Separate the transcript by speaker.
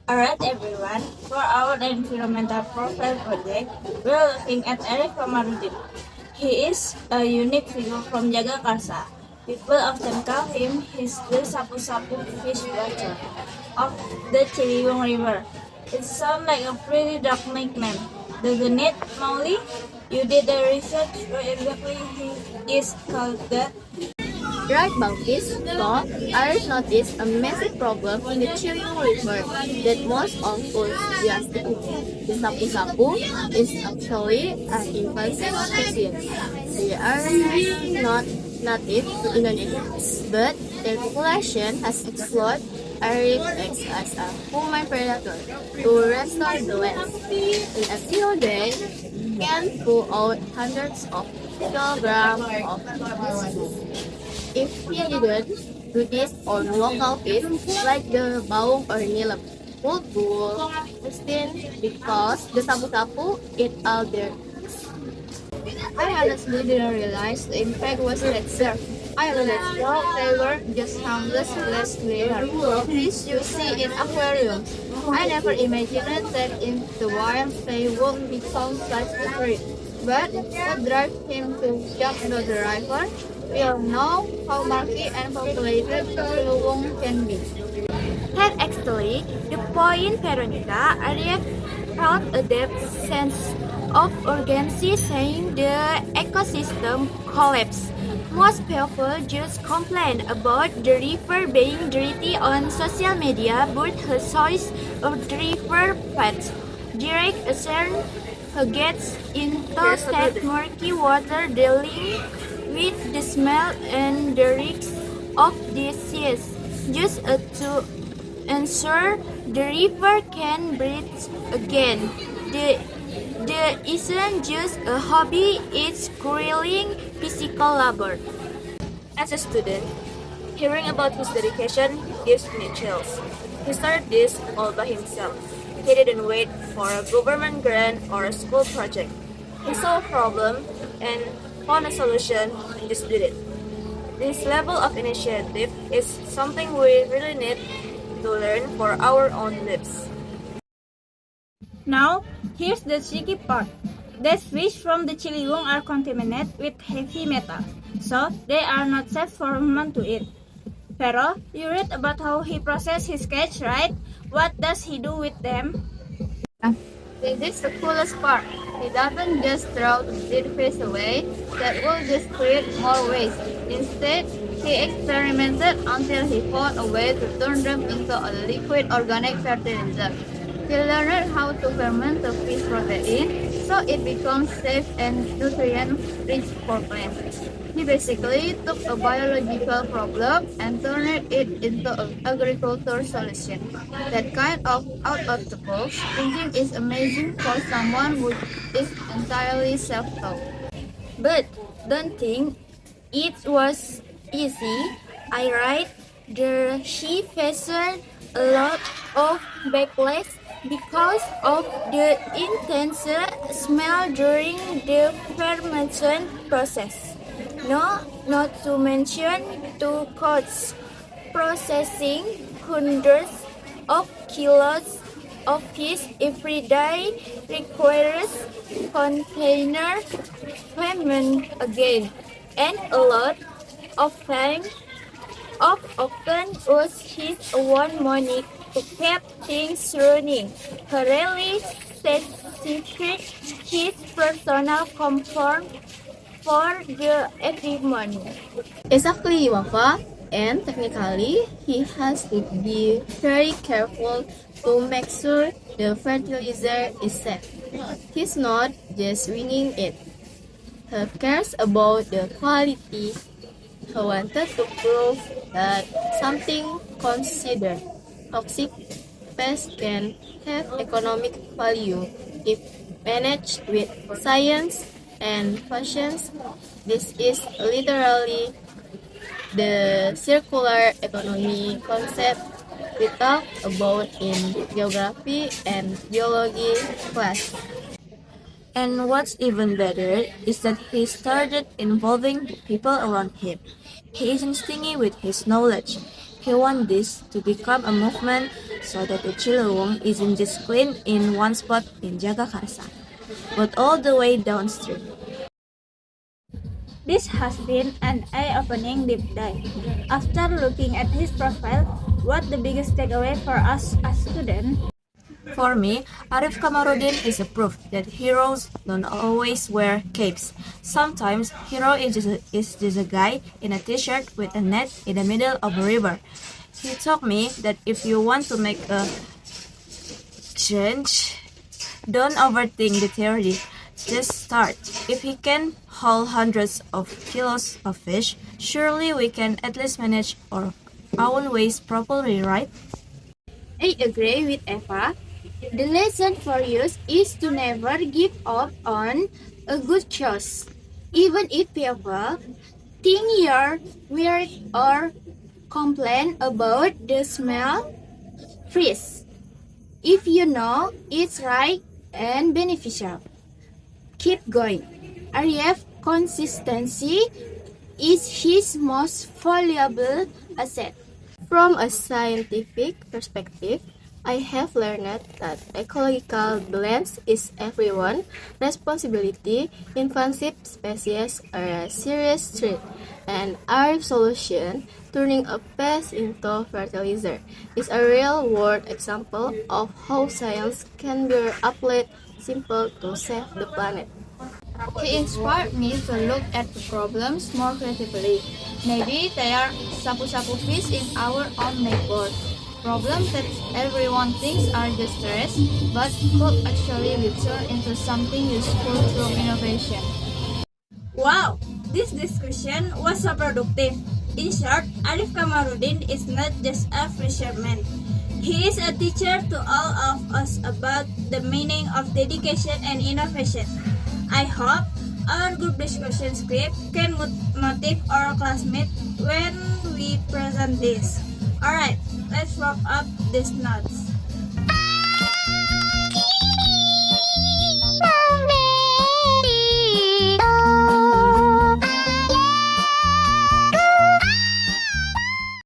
Speaker 1: Alright everyone, for our environmental profile project, we are looking at Eric Komarudin. He is a unique figure from Jagakarsa. People often call him the Sapu-Sapu fish watcher of the Ciliwung River. It sounds like a pretty dark nickname, doesn't it, Molly? You did the research where exactly he is called that?
Speaker 2: Right about this, but I noticed a massive problem in the Chiliwung River that most of us just ignore. The sapu-sapu is actually an invasive species. They are not native to Indonesia, but their population has explored Eric acts as a human predator to restore the land. In a single day, can pull out hundreds of kilograms of species. If he didn't do this on local fish like the baung or nilep, would bull extinct because the sapu-sapu eat all their I honestly didn't realize the impact was that severe. I thought they were just harmless less clear. Fish you see in aquariums. I never imagined that in the wild they would become such a threat. But what drive him to jump into the river? We all know how murky and populated Ciliwung can be. And actually, the point Veronica Arya felt a deep sense of urgency saying the ecosystem collapsed. Most people just complain about the river being dirty on social media, but her choice of the river path direct concern who gets into that murky water dealing with the smell and the risks of disease. Just to ensure the river can breathe again. The isn't just a hobby, it's grueling physical labor. As a student, hearing about his dedication gives me chills. He started this all by himself. He didn't wait for a government grant or a school project. He saw a problem and found a solution and just did it. This level of initiative is something we really need to learn for our own lives.
Speaker 1: Now, here's the tricky part. These fish from the Ciliwung are contaminated with heavy metal, so they are not safe for humans to eat. Pero, you read about how he processed his catch, right? What does he do with them?
Speaker 2: This is the coolest part. He doesn't just throw the dead fish away, that will just create more waste. Instead, he experimented until he found a way to turn them into a liquid organic fertilizer. He learned how to ferment the fish protein so it becomes safe and nutrient-rich for plants. He basically took a biological problem and turned it into an agricultural solution. That kind of out-of-the-box thinking is amazing for someone who is entirely self-taught. But don't think it was easy. I write she faced a lot of backlash because of the intense smell during the fermentation process. No, not to mention to costs processing hundreds of kilos of fish every day requires container payment again, and a lot of time of often was his own money to keep things running. He really sacrificed his personal comfort for the everyone. Exactly, Wafa. And technically, he has to be very careful to make sure the fertilizer is safe. He's not just winging it. He cares about the quality. He wanted to prove that something considered toxic pest can have economic value if managed with science and patience. This is literally the circular economy concept we talk about in geography and geology class.
Speaker 1: And what's even better is that he started involving the people around him. He isn't stingy with his knowledge.
Speaker 3: He wants this to become a movement so that the Ciliwung isn't just cleaned in one spot in Jagakarsa, but all the way downstream.
Speaker 1: This has been an eye-opening deep dive. After looking at his profile, what the biggest takeaway for us as students?
Speaker 3: For me, Arif Kamarudin is a proof that heroes don't always wear capes. Sometimes, hero is just a guy in a t-shirt with a net in the middle of a river. He taught me that if you want to make a change, don't overthink the theory. Just start. If he can haul hundreds of kilos of fish, surely we can at least manage our own waste properly, right?
Speaker 2: I agree with Eva. The lesson for youth is to never give up on a good choice. Even if people think you're weird or complain about the smell, freeze. If you know it's right and beneficial, keep going. Arif consistency is his most valuable asset. From a scientific perspective, I have learned that ecological balance is everyone's responsibility. Invasive species are a serious threat, and our solution, turning a pest into fertilizer, is a real-world example of how science can be applied simple to save the planet. He inspired me to look at the problems more creatively. Maybe there are sapu-sapu fish in our own neighborhood. Problems that everyone thinks are just stress, but could actually be turned into something useful through innovation.
Speaker 1: Wow, this discussion was so productive. In short, Arif Kamarudin is not just a fisherman. He is a teacher to all of us about the meaning of dedication and innovation. I hope our group discussion script can motivate our classmates when we present this. Alright, let's wrap up these notes.